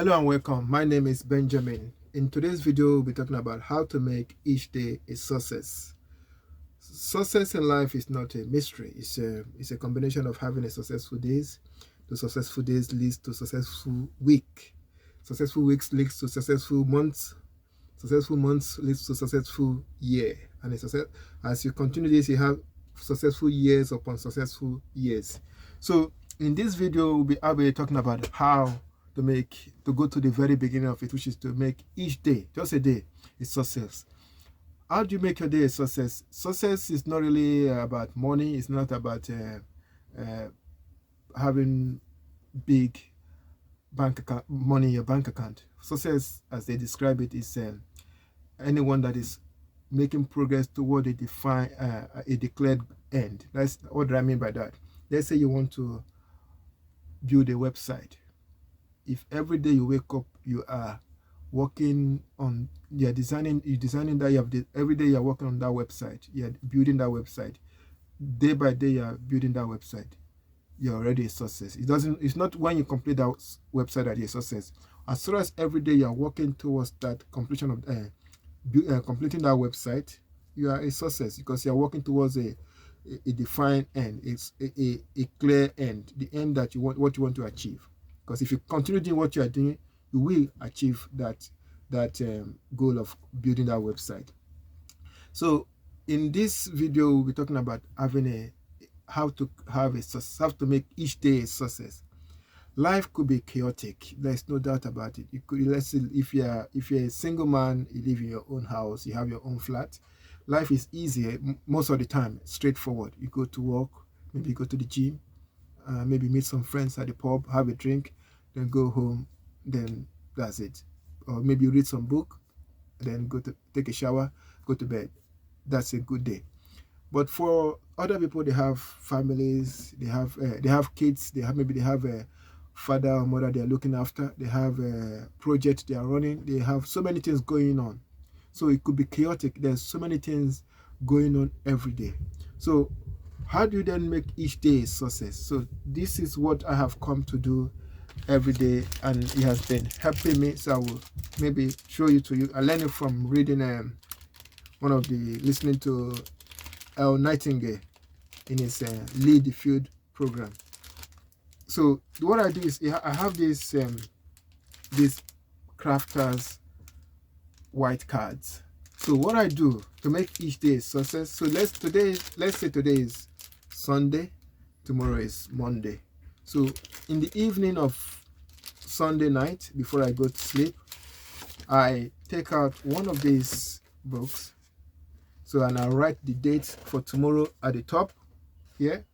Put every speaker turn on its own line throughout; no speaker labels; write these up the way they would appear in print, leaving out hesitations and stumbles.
Hello and welcome. My name is Benjamin. In today's video, we'll be talking about how to make each day a success. Success in life is not a mystery. It's a combination of having a successful days. The successful days leads to successful week. Successful weeks leads to successful months. Successful months leads to successful year. And as you continue this, you have successful years upon successful years. So in this video, I'll be talking about how to go to the very beginning of it, which is to make each day, just a day, a success. How do you make your day a success? Success is not really about money. It's not about having big money in your bank account. Success, as they describe it, is anyone that is making progress toward a declared end. That's what do I mean by that. Let's say you want to build a website. If every day you wake up, you are working on, you're designing that, every day you're working on that website, you're building that website. Day by day you're building that website. You're already a success. It's not when you complete that website that you're a success. As soon as every day you're working towards that completion of completing that website, you are a success because you're working towards a defined end. It's a clear end, the end that what you want to achieve. Because if you continue doing what you are doing, you will achieve that goal of building that website. So in this video, we'll be talking about how to make each day a success. Life could be chaotic. There's no doubt about it. Let's say if you're a single man, you live in your own house, you have your own flat. Life is easier most of the time, straightforward. You go to work, maybe you go to the gym, maybe meet some friends at the pub, have a drink, then go home, then that's it. Or maybe you read some book, then take a shower, go to bed. That's a good day. But for other people, they have families, they have kids, they have a father or mother they are looking after, they have a project they are running, they have so many things going on. So it could be chaotic. There's so many things going on every day. So how do you then make each day a success? So this is what I have come to do every day, and it has been helping me. So I will maybe show you to you. I learned it from reading listening to Earl Nightingale in his Lead the Field program. So what I do is I have these crafters white cards. So what I do to make each day a success. So let's say today is Sunday, tomorrow is Monday. So in the evening of Sunday night, before I go to sleep, I take out one of these books. So and I write the dates for tomorrow at the top here.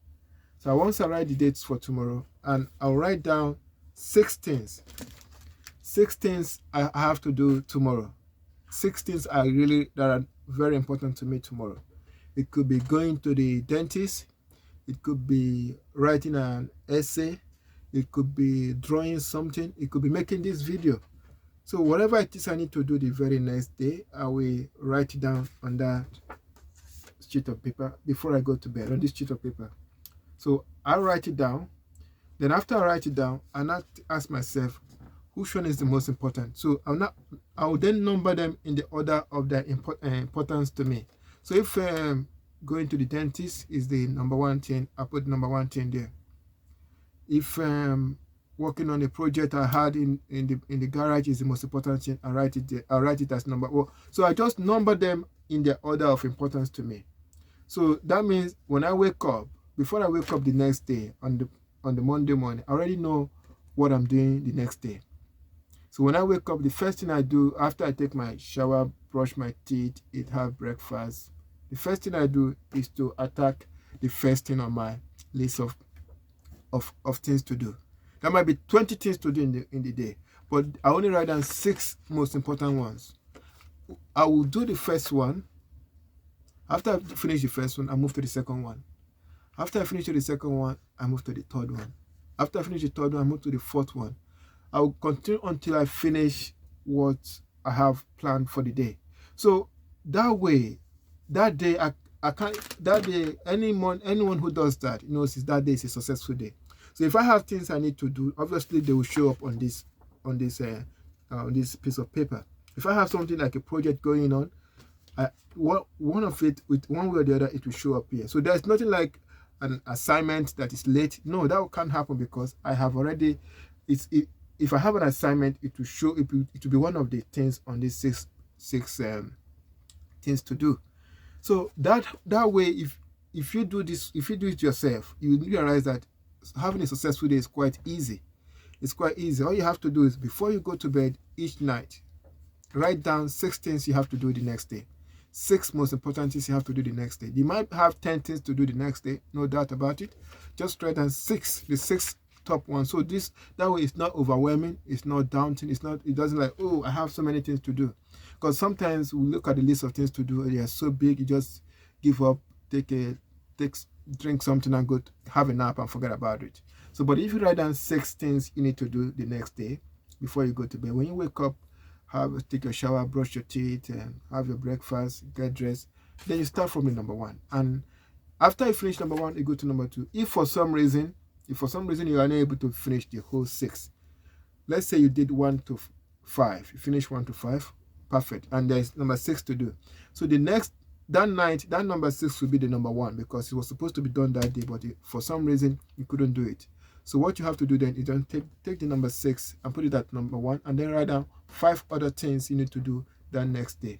So once I write the dates for tomorrow, and I'll write down 6 things. 6 things I have to do tomorrow. 6 things that are very important to me tomorrow. It could be going to the dentist. It could be writing an essay. It could be drawing something. It could be making this video. So whatever it is I need to do the very next day, I will write it down on that sheet of paper before I go to bed, on this sheet of paper. So I write it down. Then after I write it down, I now ask myself, which one is the most important? So I will then number them in the order of their importance to me. So if going to the dentist is the number 1 thing, I put number 1 thing there. If working on a project I had in the garage is the most important thing, I write it there. I write it as number 1. So I just number them in the order of importance to me. So that means when I wake up, before I wake up the next day on the Monday morning, I already know what I'm doing the next day. So when I wake up, the first thing I do after I take my shower, brush my teeth, have breakfast, the first thing I do is to attack the first thing on my list of things to do. There might be 20 things to do in the day, but I only write down 6 most important ones. I will do the first one. After I finish the first one, I move to the second one. After I finish the second one, I move to the third one. After I finish the third one, I move to the fourth one. I will continue until I finish what I have planned for the day. So that way, that day anyone who does that knows that day is a successful day. So if I have things I need to do, obviously they will show up on this on this piece of paper. If I have something like a project going on, one of it, with one way or the other, it will show up here. So there's nothing like an assignment that is late. No, that can't happen, because I have already, if I have an assignment, it will show, it will be one of the things on these six things to do. So that way, if you do this, if you do it yourself, you realize that having a successful day is quite easy. It's quite easy. All you have to do is, before you go to bed each night, write down 6 things you have to do the next day. 6 most important things you have to do the next day. You might have 10 things to do the next day, no doubt about it. Just write down the 6 top ones. So that way it's not overwhelming, it's not daunting, it doesn't like, oh, I have so many things to do. Because sometimes we look at the list of things to do, they are so big, you just give up, drink something and go have a nap and forget about it. So, but if you write down 6 things you need to do the next day before you go to bed, when you wake up, take your shower, brush your teeth, and have your breakfast, get dressed, then you start from the number 1. And after you finish number 1, you go to number 2. If for some reason you are unable to finish the whole 6, let's say you did 1 to 5, you finish 1 to 5, perfect, and there's number 6 to do. So that night, that number 6 will be the number 1, because it was supposed to be done that day, but for some reason you couldn't do it. So what you have to do then is then take the number 6 and put it at number 1, and then write down 5 other things you need to do that next day.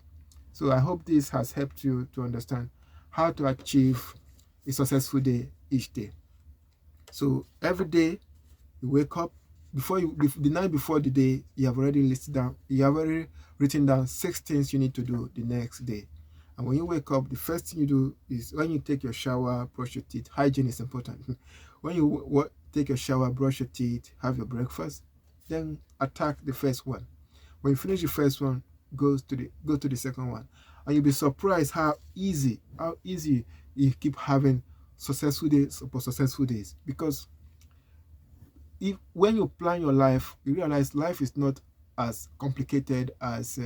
So I hope this has helped you to understand how to achieve a successful day each day. So every day you wake up, the night before the day, you have already written down 6 things you need to do the next day. And when you wake up, the first thing you do is, when you take your shower, brush your teeth, hygiene is important. When you take your shower, brush your teeth, have your breakfast, then attack the first one. When you finish the first one, go to the second one, and you'll be surprised how easy you keep having successful days upon successful days. Because when you plan your life, you realize life is not as complicated, as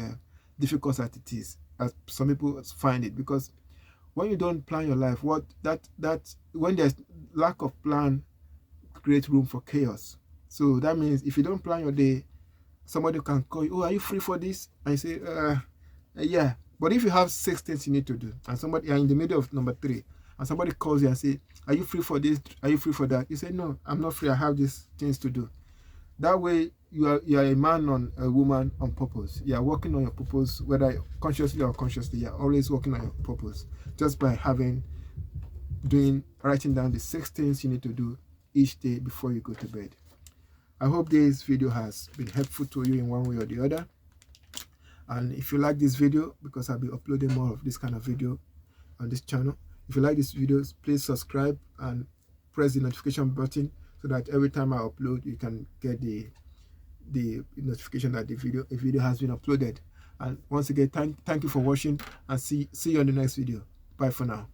difficult as it is, as some people find it. Because when you don't plan your life, when there's lack of plan, create room for chaos. So that means if you don't plan your day, somebody can call you, oh, are you free for this? And you say, yeah. But if you have 6 things you need to do, and somebody are in the middle of number 3, and somebody calls you and say, are you free for this? Are you free for that? You say, no, I'm not free. I have these things to do. That way, you are a man or a woman on purpose. You are working on your purpose, whether consciously or unconsciously. You are always working on your purpose, just by writing down the 6 things you need to do each day before you go to bed. I hope this video has been helpful to you in one way or the other. And if you like this video, because I'll be uploading more of this kind of video on this channel, if you like this video, please subscribe and press the notification button, so that every time I upload, you can get the notification that a video has been uploaded. And once again, thank you for watching, and see you on the next video. Bye for now.